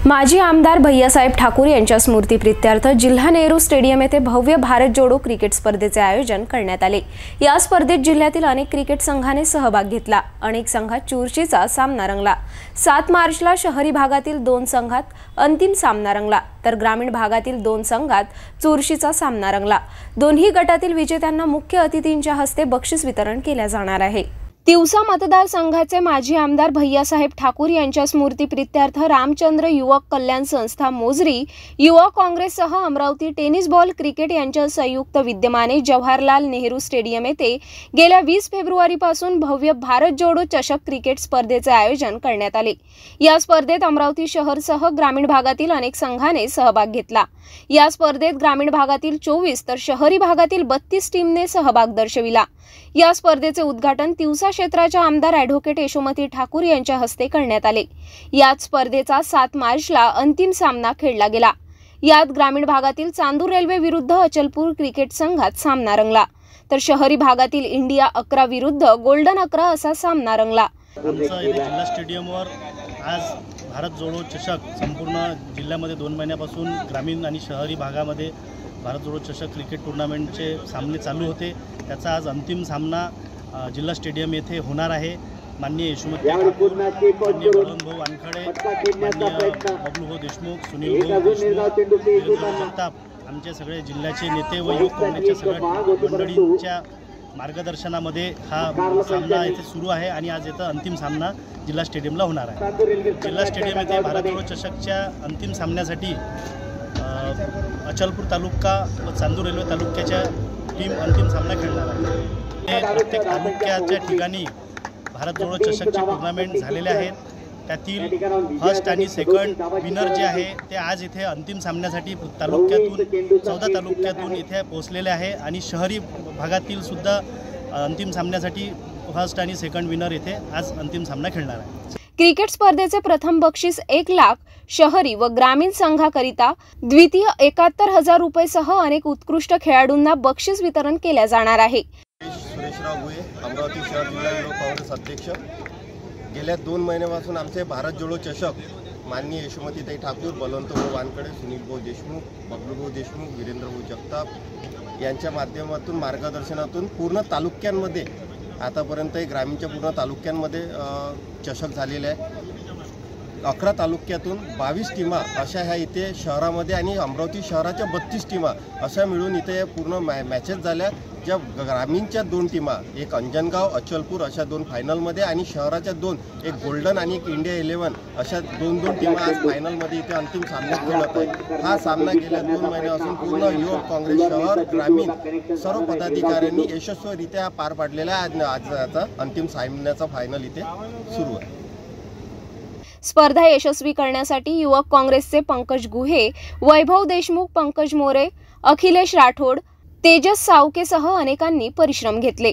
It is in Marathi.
माजी आमदार भैयासाहेब ठाकूर यांच्या स्मृतिप्रित्यर्थ जिल्हा नेहरू स्टेडियम येथे भव्य भारत जोडो क्रिकेट स्पर्धेचे आयोजन करण्यात आले। या स्पर्धेत जिल्ह्यातील अनेक क्रिकेट संघाने सहभाग घेतला। अनेक संघात चुरशीचा सामना रंगला। 7 मार्चला शहरी भागातील 2 संघात अंतिम सामना रंगला, तर ग्रामीण भागातील 2 संघात चुरशीचा सामना रंगला। दोन्ही गटातील विजेत्यांना मुख्य अतिथींच्या हस्ते बक्षीस वितरण केले जाणार आहे। तिवसा मतदारसंघाचे माजी आमदार भैयासाहेब ठाकूर यांच्या स्मृतिप्रित्यर्थ रामचंद्र युवक कल्याण संस्था मोजरी, युवा काँग्रेससह अमरावती टेनिस बॉल क्रिकेट यांच्या संयुक्त विद्यमाने जवाहरलाल नेहरू स्टेडियम येथे गेल्या 20 फेब्रुवारीपासून भव्य भारत जोडो चषक क्रिकेट स्पर्धेचे आयोजन करण्यात आले। या स्पर्धेत अमरावती शहरसह ग्रामीण भागातील अनेक संघाने सहभाग घेतला। या स्पर्धेत ग्रामीण भागातील 24 तर शहरी भागातील 32 टीमने सहभाग दर्शविला। या स्पर्धेचे उद्घाटन तिवसा क्षेत्राच्या आमदार ॲडव्होकेट यशोमती ठाकूर यांच्या हस्ते करण्यात आले। याच स्पर्धेचा 7 मार्चला अंतिम सामना खेळला गेला। यात ग्रामीण भागातील चांदूर रेल्वे विरुद्ध अचलपूर क्रिकेट संघात सामना रंगला, तर शहरी भागातील इंडिया 11 विरुद्ध गोल्डन 11 असा सामना रंगला। जिल्हा स्टेडियमवर आज भारत जोडो चषक संपूर्ण जिल्ह्यामध्ये 2 महिन्यापासून ग्रामीण आणि शहरी भागामध्ये भारत जोडो चषक क्रिकेट टूर्नामेंटचे सामने चालू होते। त्याचा आज अंतिम सामना जिल्हा स्टेडियम येथे होणार आहे। माननीय यशोमती ठाकूर, माननीय बळवंतभाऊ वानखडे, माननीय बबलूभाऊ देशमुख, सुनीलभाऊ देशमुख, वीरेंद्रभाऊ जगताप, आमचे सगळे जिल्ह्याचे नेते व युवक काँग्रेसच्या सगळ्या मंडळींच्या मार्गदर्शनामध्ये हा सामना येथे सुरू आहे आणि आज येथे अंतिम सामना जिल्हा स्टेडियमला होणार आहे। जिल्हा स्टेडियम येथे भारत जोडो चषकच्या अंतिम सामन्यासाठी अचलपूर तालुका व चांदूर रेल्वे तालुक्याच्या टीम अंतिम सामना खेळणार आहे। प्रत्येक तालुक्याच्या ठिकाणी भारत जोडो चषकचे टुर्नामेंट झालेले आहेत। त्यातील फर्स्ट आणि सेकंड विनर जे आहे ते आज इथे अंतिम सामन्यासाठी तालुक्यातून 14 तालुक्यातून इथे पोहोचलेले आहे आणि शहरी भागातील सुद्धा अंतिम सामन्यासाठी फर्स्ट आणि सेकंड विनर इथे आज अंतिम सामना खेळणार आहे। क्रिकेट स्पर्धेचे प्रथम बक्षीस 1 लाख, शहरी व ग्रामीण संघाकरिता द्वितीय 71,000 रुपये सह अनेक उत्कृष्ट खेळाडूंना बक्षीस वितरण केले जाणार आहे। सुरेशराव भुये, अमरावती शहर जिल्हा युवक काँग्रेस अध्यक्ष। गेल्या 2 महिन्यापासून आमचे भारत जोडो चषक माननीय यशोमतीताई ठाकूर, बळवंतभाऊ वानखडे, सुनीलभाऊ देशमुख, बबलूभाऊ देशमुख, वीरेंद्रभाऊ जगताप यांच्या माध्यमातून मार्गदर्शनातून पूर्ण तालुक्यांमध्ये आतापर्यंत ग्रामीणच्या पूर्ण तालुक्यांमध्ये चषक झालेले आहे। 11 तालुक्यातून 22 टीमा अशा ह्या इथे शहरामध्ये आणि अमरावती शहराच्या 32 टीमा अशा मिळून इथे पूर्ण मॅचेस झाल्या। ज्या ग्रामीणच्या 2 टीमा, एक अंजनगाव, अचलपूर अशा 2 फायनलमध्ये आणि शहराच्या 2, एक गोल्डन आणि एक इंडिया 11 अशा 2 टीमा आज फायनलमध्ये इथे अंतिम सामन्यात खेळत आहे। हा सामना गेल्या 2 महिन्यापासून पूर्ण युवक काँग्रेस शहर ग्रामीण सर्व पदाधिकाऱ्यांनी यशस्वीरित्या पार पाडलेला आहे। आज याचा अंतिम सामन्याचा फायनल इथे सुरू आहे। स्पर्धा यशस्वी करण्यासाठी युवक काँग्रेसचे पंकज गुहे, वैभव देशमुख, पंकज मोरे, अखिलेश राठोड, तेजस सावकेसह अनेकांनी परिश्रम घेतले।